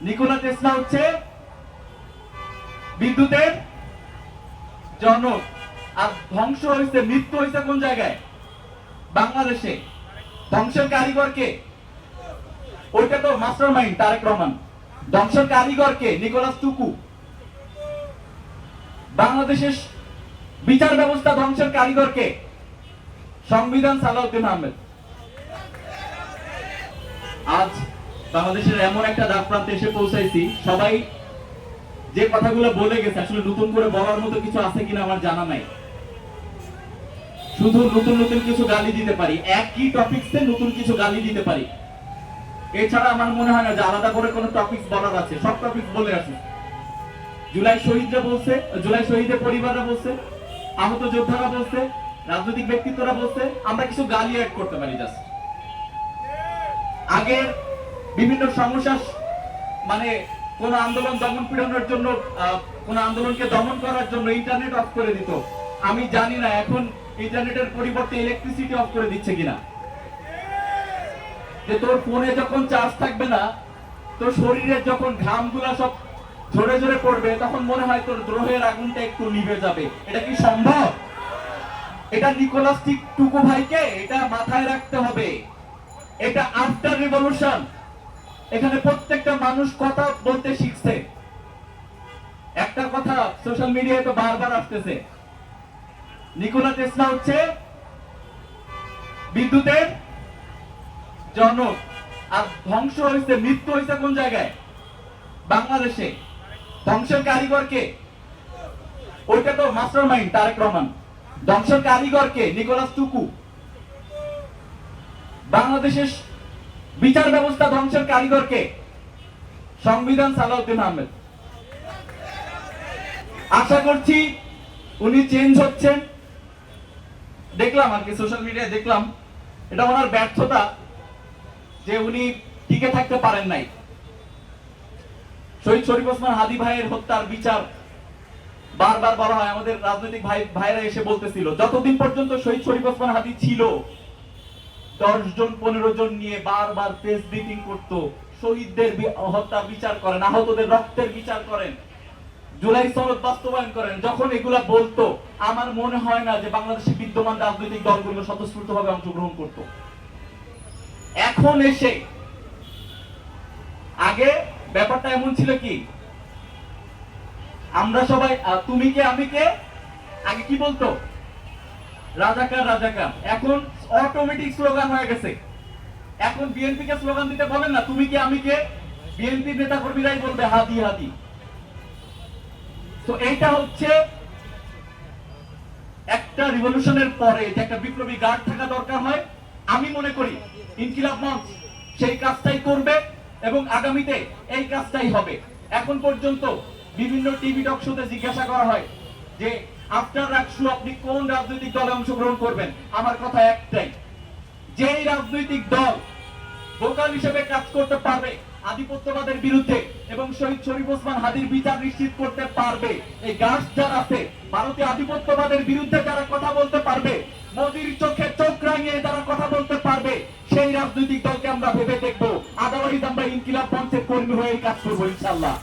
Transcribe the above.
Nikola Tesla হচ্ছে বিদ্যুতের জনক। আর ধ্বংস হয়েছে, মৃত্যু হয়েছে কোন জায়গায়? বাংলাদেশে। ধ্বংসের কারিগরকে? ওইটা তো মাস্টার মাইন্ড তারেক রহমান। ধ্বংসের কারিগরকে? নিকোলাস টুকু। বাংলাদেশের বিচার ব্যবস্থা ধ্বংসের কারিগরকে? সংবিধান সালাউদ্দিন আহমেদ। আজ বাংলাদেশের এমন একটা দ্বার প্রান্তে এসে পৌঁছাইছি, সবাই যে কথাগুলো বলে গেছে আসলে নতুন করে বলার মতো কিছু আছে কিনা আমার জানা নাই। শুধু নতুন নতুন কিছু গালি দিতে পারি, একই টপিকসে নতুন কিছু গালি দিতে পারি। এছাড়া আমার মনে হয় না যে আলাদা করে কোনো টপিকস বলার আছে। সব টপিকস বলে আসি। জুলাই শহীদরা বলছে, জুলাই শহীদের পরিবাররা বলছে, আহত যোদ্ধারা বলছে, রাজনৈতিক ব্যক্তিত্বরা বলছে, আমরা কিছু গালি অ্যাড করতে পারি জাস্ট। আগে বিভিন্ন সমস্যা, মানে কোন আন্দোলন দমন পীড়নের জন্য, কোন আন্দোলনকে দমন করার জন্য ইন্টারনেট অফ করে দিত। আমি জানি না এখন ইন্টারনেটের পরিবর্তে ইলেকট্রিসিটি অফ করে দিচ্ছে কিনা। যে তোর ফোনে যখন চার্জ থাকবে না, তোর শরীরে যখন ঘামগুলা সব ঝরে ঝরে পড়বে, তখন মনে হয় তোর দ্রোহের আগুনটা একটু নিভে যাবে। এটা কি সম্ভব? এটা নিকোলাস টুকু ভাইকে এটা মাথায় রাখতে হবে। এটা আফটার রিভলিউশন। এখানে প্রত্যেকটা মানুষ কথা বলতে শিখছে। একটা কথা সোশ্যাল মিডিয়ায় তো বারবার আসতেছে, নিকোলা টেসলা হচ্ছে বিদ্যুতের জনক। আর ধ্বংস হয়েছে, মৃত্যু হয়েছে কোন জায়গায়? বাংলাদেশে। ধ্বংসের কারিগরকে? ওইটা তো মাস্টার মাইন্ড তারেক রহমান। ধ্বংসের কারিগরকে? নিকোলাস টুকু। বাংলাদেশের বিচার ব্যবস্থা ধ্বংসের কারিগরকে? সংবিধান সালাউদ্দিন আহমেদ। আশা করছি উনি চেঞ্জ হচ্ছেন। দেখলাম আর কি সোশ্যাল মিডিয়ায় দেখলাম, এটা ওনার ব্যর্থতা যে উনি টিকে থাকতে পারেন নাই। শহীদ শরীফ ওসমান হাদী ভাইয়ের হত্যার বিচার বারবার বলা হয়। আমাদের রাজনৈতিক ভাইরা এসে বলতেছিল, যতদিন পর্যন্ত শহীদ শরীফ ওসমান হাদী ছিল 10 জন 15 জন নিয়ে বারবার প্রেস ব্রিফিং করতো, শহীদদের হত্যার বিচার করেন, আহতদের রক্তের বিচার করেন, জুলাই সনদ বাস্তবায়ন করেন। যখন এগুলা বলতো, আমার মনে হয় না যে বাংলাদেশে বিদ্যমান রাজনৈতিক দলগুলো স্বতঃস্ফূর্তভাবে অংশগ্রহণ করত। এখন এসে, আগে ব্যাপারটা এমন ছিল কি, আমরা সবাই তুমি কে আমি কে, আগে কি বলতো? রাজাকার রাজাকার। এখন অটোমেটিক স্লোগান হয়ে গেছে। এখন বিএনপি কে স্লোগান দিতে বলেন না, তুমি কে আমি কে, বিএনপি নেতা কর্মীরাই বলবে হাদি হাদি। তো এইটা হচ্ছে একটা রিভলিউশনের পরে যে একটা বিপ্লবী গার্ড থাকা দরকার হয়। আমি মনে করি ইনকিলাব মঞ্চ সেই কাজটাই করবে এবং আগামীতে এই কাজটাই হবে। এখন পর্যন্ত বিভিন্ন টিভি টক শোতে জিজ্ঞাসা করা হয় যে আফটার রাকসু আপনি কোন রাজনৈতিক দলে অংশগ্রহণ করবেন। আমার কথা একটাই, যেই রাজনৈতিক দল ভোকাল হিসেবে কাজ করতে পারবে আধিপত্যবাদের বিরুদ্ধে এবং শহীদ শরীফ ওসমান হাদীর বিচার নিশ্চিত করতে পারবে, এই গাছ যারা আছে ভারতীয় আধিপত্যবাদের বিরুদ্ধে যারা কথা বলতে পারবে, মোদির চোখে চোখ রাঙিয়ে যারা কথা বলতে পারবে, সেই রাজনৈতিক দলকে আমরা ভেবে দেখবো। আদারওয়াইজ আমরা ইনকিলাব মঞ্চের কর্মী হয়ে কাজ করবো ইনশাআল্লাহ।